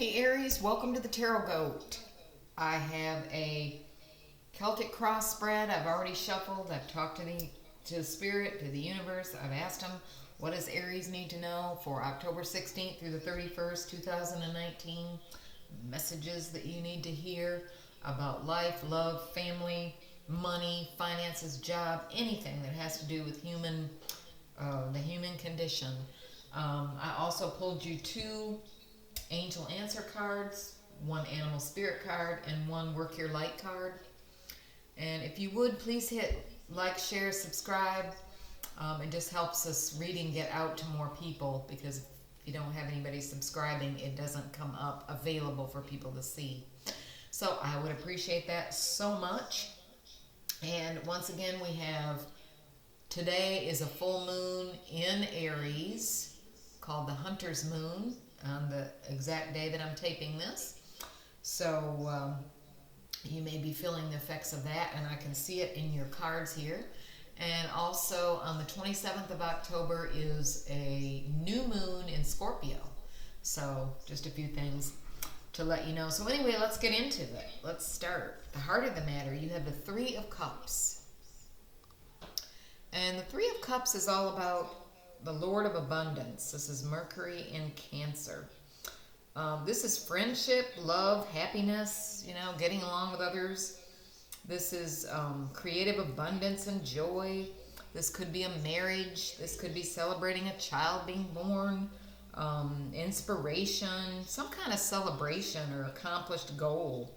Hey Aries, welcome to the Tarot Goat. I have a Celtic cross spread. I've already shuffled. I've talked to the spirit, to the universe. I've asked them, what does Aries need to know for October 16th through the 31st, 2019? Messages that you need to hear about life, love, family, money, finances, job, anything that has to do with the human condition. I also pulled you two angel answer cards, one animal spirit card, and one work your light card. And if you would, please hit like, share, subscribe. It just helps us reading get out to more people, because if you don't have anybody subscribing, it doesn't come up available for people to see. So I would appreciate that so much. And once again, we have, today is a full moon in Aries called the Hunter's Moon on the exact day that I'm taping this. So you may be feeling the effects of that, and I can see it in your cards here. And also on the 27th of October is a new moon in Scorpio. So just a few things to let you know. So anyway, let's get into it. Let's start. The heart of the matter, you have the Three of Cups. And the Three of Cups is all about the Lord of Abundance. This is Mercury in Cancer. This is friendship, love, happiness, getting along with others. This is creative abundance and joy. This could be a marriage. This could be celebrating a child being born, inspiration, some kind of celebration or accomplished goal.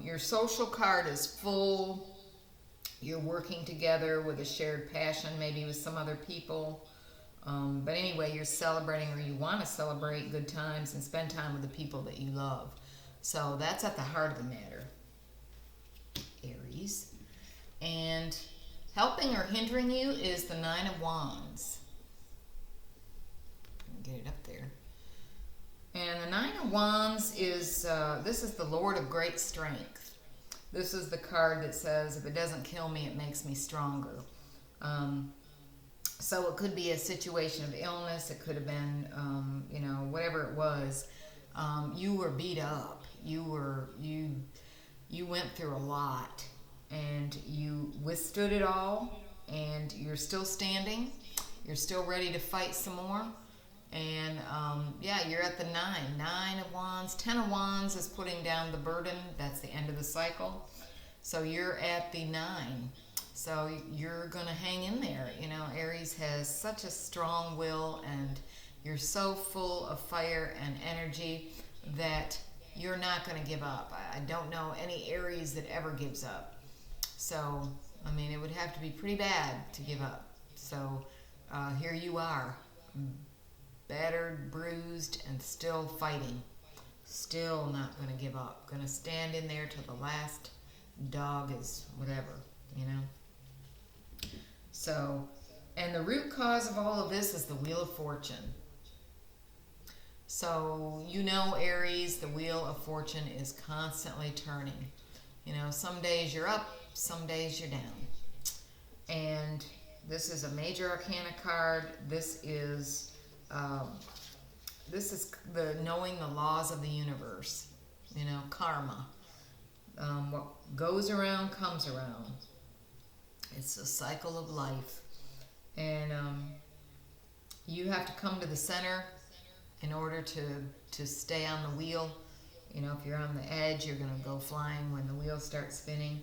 Your social card is full. You're working together with a shared passion, maybe with some other people. But anyway, you're celebrating, or you want to celebrate good times and spend time with the people that you love. So that's at the heart of the matter, Aries. And helping or hindering you is the Nine of Wands. Get it up there. And the Nine of Wands is, this is the Lord of Great Strength. This is the card that says, if it doesn't kill me, it makes me stronger. So it could be a situation of illness. It could have been, whatever it was. You were beat up. You went through a lot, and you withstood it all, and you're still standing. You're still ready to fight some more. And you're at the Nine of Wands. 10 of Wands is putting down the burden. That's the end of the cycle. So you're at the 9. So you're going to hang in there. Aries has such a strong will, and you're so full of fire and energy that you're not going to give up. I don't know any Aries that ever gives up. So, it would have to be pretty bad to give up. So here you are, battered, bruised, and still fighting. Still not going to give up. Going to stand in there till the last dog is whatever, So, and the root cause of all of this is the Wheel of Fortune. So, Aries, the Wheel of Fortune is constantly turning. Some days you're up, some days you're down. And this is a major arcana card. This is the knowing the laws of the universe, karma. What goes around comes around. It's a cycle of life. And you have to come to the center in order to stay on the wheel. If you're on the edge, you're going to go flying when the wheel starts spinning.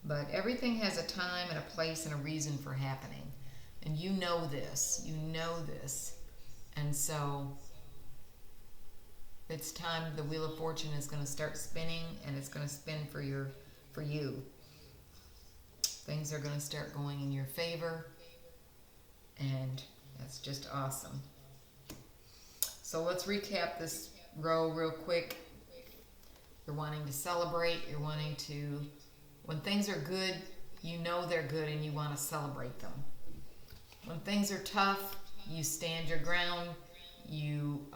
But everything has a time and a place and a reason for happening. And you know this. And so it's time. The Wheel of Fortune is going to start spinning, and it's going to spin for you. Things are going to start going in your favor, and that's just awesome. So let's recap this row real quick. You're wanting to celebrate. You're wanting to, when things are good, they're good, and you want to celebrate them. When things are tough, you stand your ground. You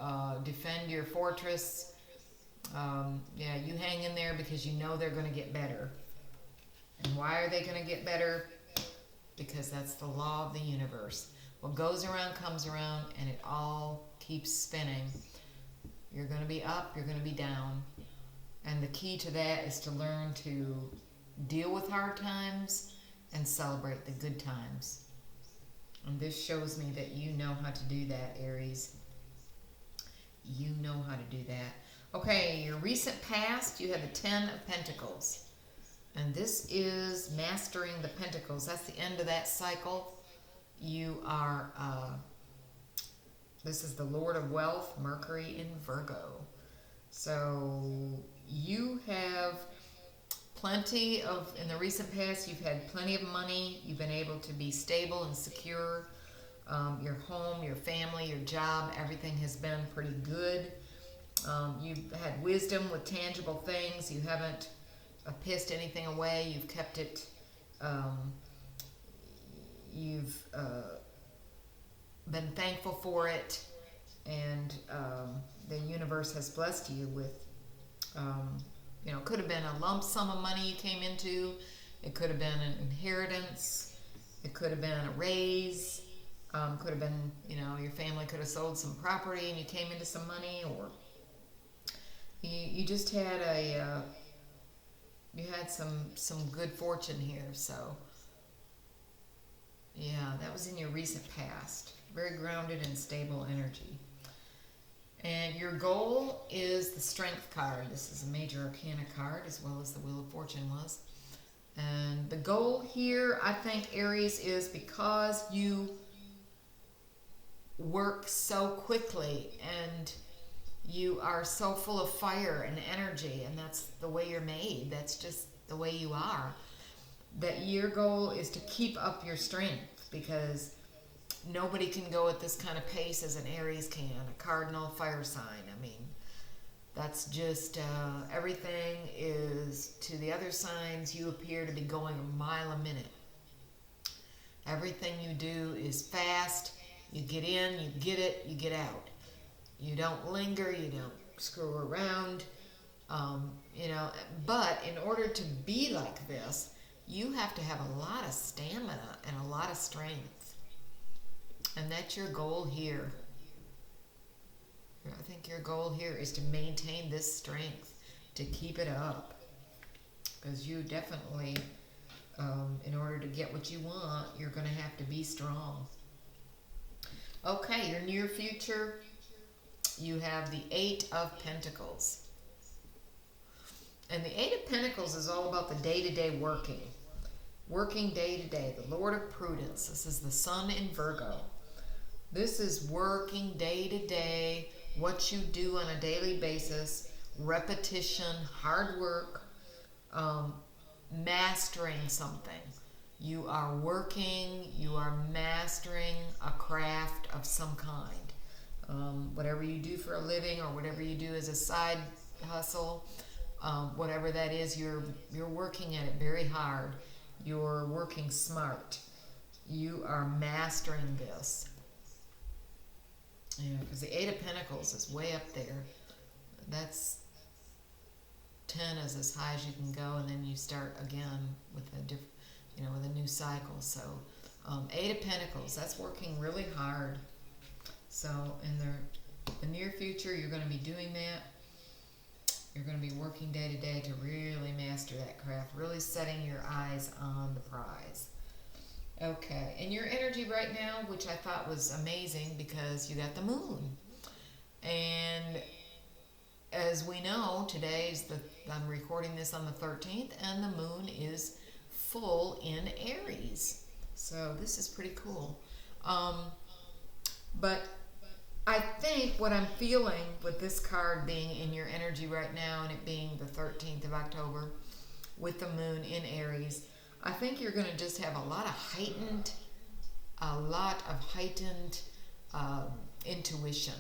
defend your fortress. You hang in there because they're going to get better. And why are they going to get better? Because that's the law of the universe. What goes around comes around, and it all keeps spinning. You're going to be up, you're going to be down. And the key to that is to learn to deal with hard times and celebrate the good times. And this shows me that you know how to do that, Aries. You know how to do that. Okay, your recent past, you had the Ten of Pentacles. And this is mastering the Pentacles. That's the end of that cycle. You are, this is the Lord of Wealth, Mercury in Virgo. So you have plenty of, in the recent past, you've had plenty of money. You've been able to be stable and secure. Your home, your family, your job, everything has been pretty good. You've had wisdom with tangible things. You haven't pissed anything away. You've kept it. You've been thankful for it. And the universe has blessed you with, you know, it could have been a lump sum of money you came into. It could have been an inheritance. It could have been a raise. Could have been, you know, your family could have sold some property and you came into some money, or you just had you had some good fortune here. So yeah, that was in your recent past. Very grounded and stable energy. And your goal is the Strength card. This is a major arcana card, as well as the Wheel of Fortune was. And the goal here, I think, Aries, is because you work so quickly and you are so full of fire and energy, and that's the way you're made. That's just the way you are. That your goal is to keep up your strength, because nobody can go at this kind of pace as an Aries can, a cardinal fire sign. I mean, that's just, everything is, to the other signs, you appear to be going a mile a minute. Everything you do is fast. You get in, you get it, you get out. You don't linger, you don't screw around. You know, but in order to be like this, you have to have a lot of stamina and a lot of strength. And that's your goal here. I think your goal here is to maintain this strength, to keep it up. Because you definitely, in order to get what you want, you're going to have to be strong. Okay, your near future, you have the Eight of Pentacles. And the Eight of Pentacles is all about the day-to-day working. Working day-to-day, the Lord of Prudence. This is the Sun in Virgo. This is working day-to-day, what you do on a daily basis, repetition, hard work, mastering something. You are working, you are mastering a craft of some kind. Whatever you do for a living, or whatever you do as a side hustle, whatever that is, you're working at it very hard. You're working smart. You are mastering this. Yeah, because the Eight of Pentacles is way up there. That's 10 is as high as you can go, and then you start again with a different, you know, with a new cycle. So, Eight of Pentacles, that's working really hard. So, in the near future, you're going to be doing that. You're going to be working day to day to really master that craft, really setting your eyes on the prize. Okay, and your energy right now, which I thought was amazing because you got the moon. And as we know, I'm recording this on the 13th, and the moon is full in Aries. So this is pretty cool. But I think what I'm feeling with this card being in your energy right now, and it being the 13th of October with the moon in Aries, I think you're going to just have a lot of heightened intuition.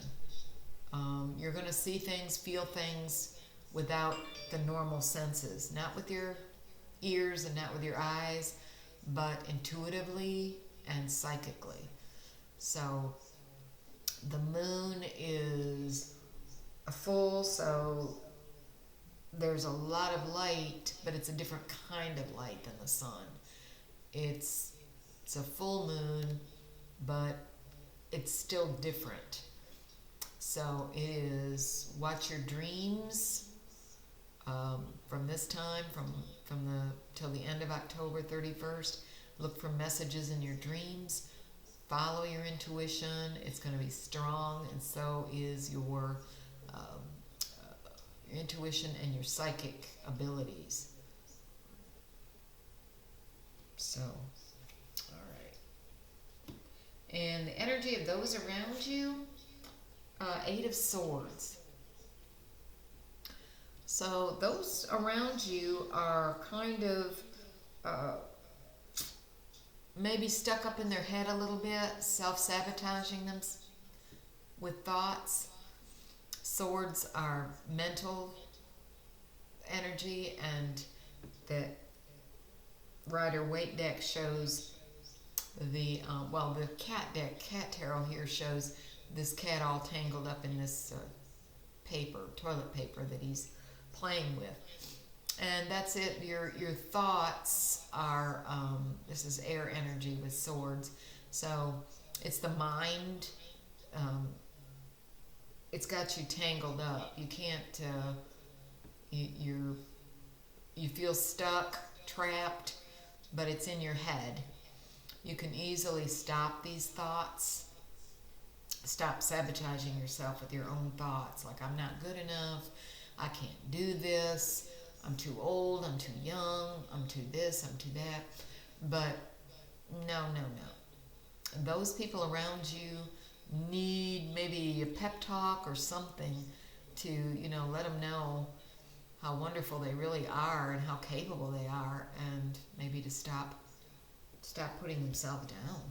You're going to see things, feel things without the normal senses, not with your ears and not with your eyes, but intuitively and psychically. So the moon is a full, so there's a lot of light, but it's a different kind of light than the sun. It's a full moon, but it's still different. So it is watch your dreams from this time, from the till the end of October 31st. Look for messages in your dreams. Follow your intuition. It's going to be strong, and so is um, your intuition and your psychic abilities. So, all right. And the energy of those around you, Eight of Swords. So those around you are kind of maybe stuck up in their head a little bit, self-sabotaging them with thoughts. Swords are mental energy, and that Rider-Waite deck shows the the cat deck, cat tarot here shows this cat all tangled up in this toilet paper that he's playing with. And that's it. Your thoughts are this is air energy with swords, so it's the mind. It's got you tangled up. You can't. You feel stuck, trapped, but it's in your head. You can easily stop these thoughts. Stop sabotaging yourself with your own thoughts, like I'm not good enough, I can't do this, I'm too old, I'm too young, I'm too this, I'm too that. But no. Those people around you need maybe a pep talk or something to, let them know how wonderful they really are and how capable they are, and maybe to stop putting themselves down.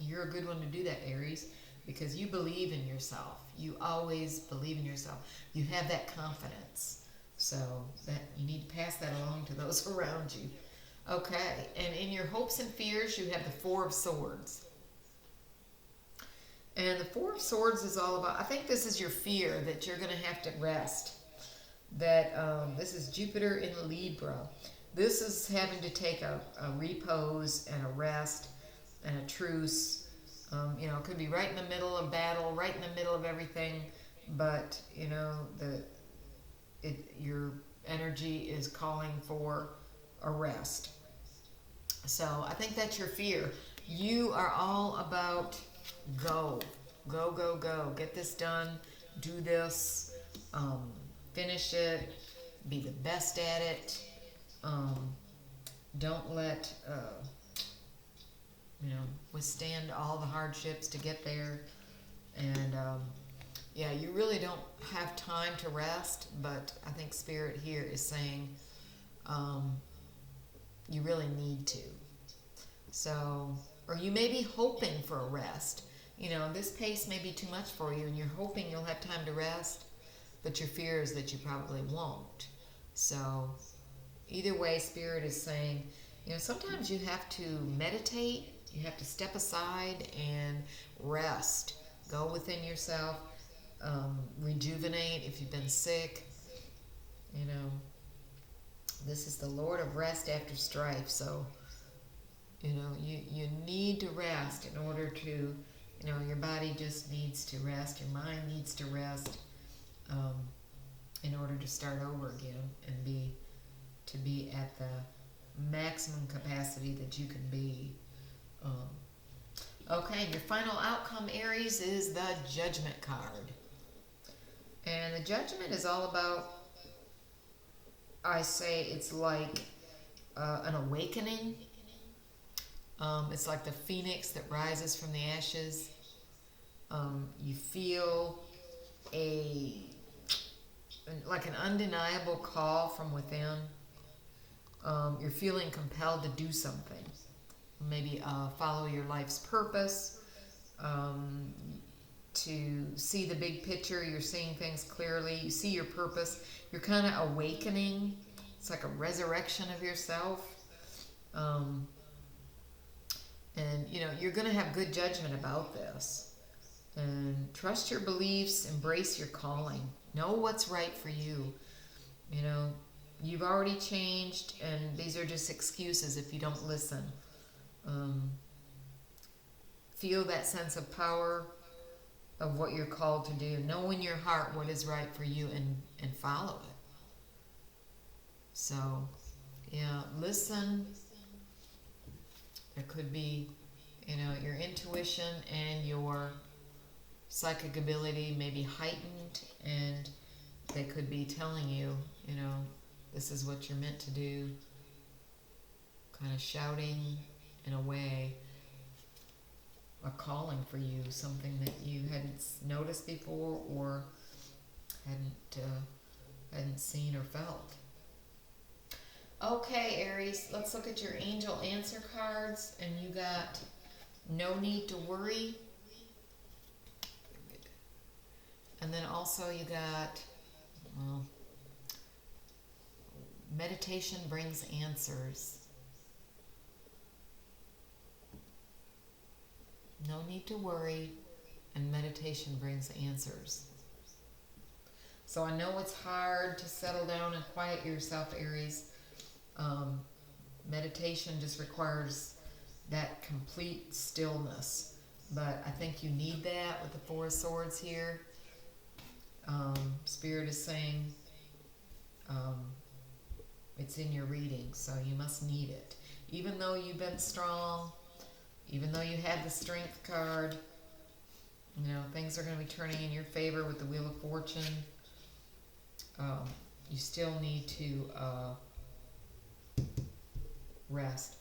You're a good one to do that, Aries, because you believe in yourself. You always believe in yourself. You have that confidence. So that you need to pass that along to those around you. Okay, and in your hopes and fears, you have the Four of Swords. And the Four of Swords is all about, I think this is your fear that you're going to have to rest. That this is Jupiter in Libra. This is having to take a repose and a rest and a truce. It could be right in the middle of battle, right in the middle of everything, but your energy is calling for a rest. So I think that's your fear. You are all about go, get this done, do this, finish it, be the best at it. Don't let withstand all the hardships to get there. And you really don't have time to rest, but I think Spirit here is saying you really need to. So, or you may be hoping for a rest. This pace may be too much for you, and you're hoping you'll have time to rest, but your fear is that you probably won't. So, either way, Spirit is saying, sometimes you have to meditate. You have to step aside and rest. Go within yourself. Rejuvenate if you've been sick. This is the Lord of rest after strife. So, you need to rest in order to, your body just needs to rest. Your mind needs to rest in order to start over again and be at the maximum capacity that you can be. Okay, your final outcome, Aries, is the Judgment card. And the Judgment is all about, I say it's like an awakening. It's like the phoenix that rises from the ashes. You feel like an undeniable call from within. You're feeling compelled to do something. Maybe follow your life's purpose, to see the big picture. You're seeing things clearly. You see your purpose. You're kind of awakening. It's like a resurrection of yourself. And, you're going to have good judgment about this. And trust your beliefs. Embrace your calling. Know what's right for you. You've already changed, and these are just excuses if you don't listen. feel that sense of power of what you're called to do. Know in your heart what is right for you and follow it. So, yeah, listen. There could be, your intuition and your psychic ability may be heightened, and they could be telling you, this is what you're meant to do. Kind of shouting in a way, a calling for you, something that you hadn't noticed before or hadn't seen or felt. Okay, Aries, let's look at your angel answer cards, and you got no need to worry. And then also you got, meditation brings answers. No need to worry, and meditation brings answers. So I know it's hard to settle down and quiet yourself, Aries. Meditation just requires that complete stillness. But I think you need that with the Four of Swords here. Spirit is saying it's in your reading, so you must need it. Even though you've been strong, even though you had the Strength card, things are going to be turning in your favor with the Wheel of Fortune. You still need to rest.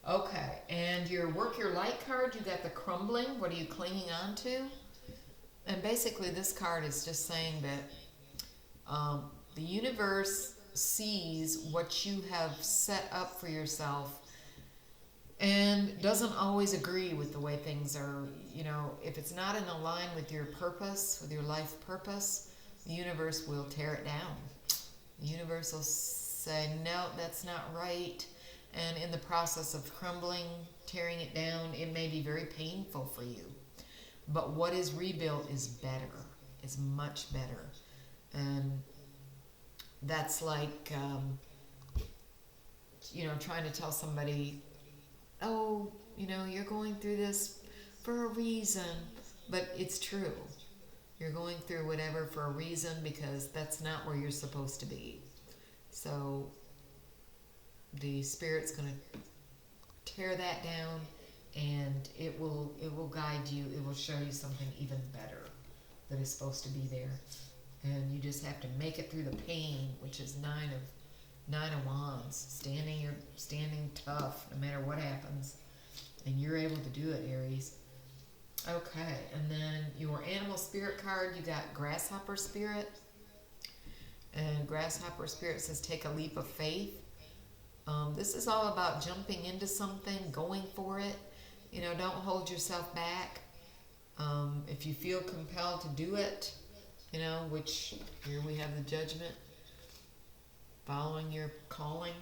Okay, and your Work Your Light card, you got the Crumbling. What are you clinging on to? And basically this card is just saying that the universe sees what you have set up for yourself and doesn't always agree with the way things are. If it's not in line with your purpose, with your life purpose, the universe will tear it down. The universe will say, no, that's not right. And in the process of crumbling, tearing it down, it may be very painful for you. But what is rebuilt is better, is much better. And that's like, trying to tell somebody, oh, you're going through this for a reason. But it's true. You're going through whatever for a reason, because that's not where you're supposed to be. So the Spirit's going to tear that down, and it will guide you. It will show you something even better that is supposed to be there. And you just have to make it through the pain, which is Nine of Wands. Standing tough no matter what happens. And you're able to do it, Aries. Okay, and then your Animal Spirit card, you got Grasshopper Spirit. And Grasshopper Spirit says take a leap of faith. This is all about jumping into something, going for it. Don't hold yourself back. If you feel compelled to do it, which here we have the Judgment, following your calling.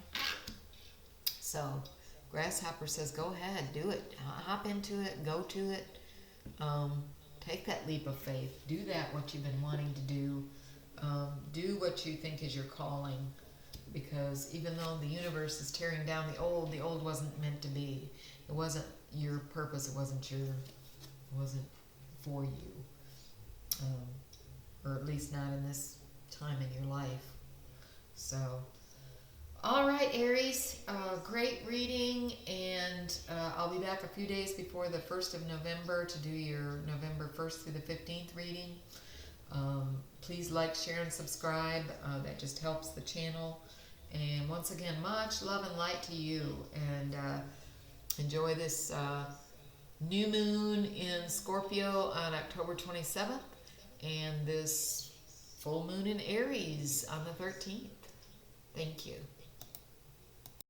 So Grasshopper says go ahead, do it. Hop into it, go to it. Take that leap of faith. Do that, what you've been wanting to do. Do what you think is your calling. Because even though the universe is tearing down the old wasn't meant to be. It wasn't your purpose. It wasn't for you. Or at least not in this time in your life. So, all right, Aries, great reading, and I'll be back a few days before the 1st of November to do your November 1st through the 15th reading. Please like, share, and subscribe. That just helps the channel. And once again, much love and light to you. And enjoy this new moon in Scorpio on October 27th. And this full moon in Aries on the 13th. Thank you.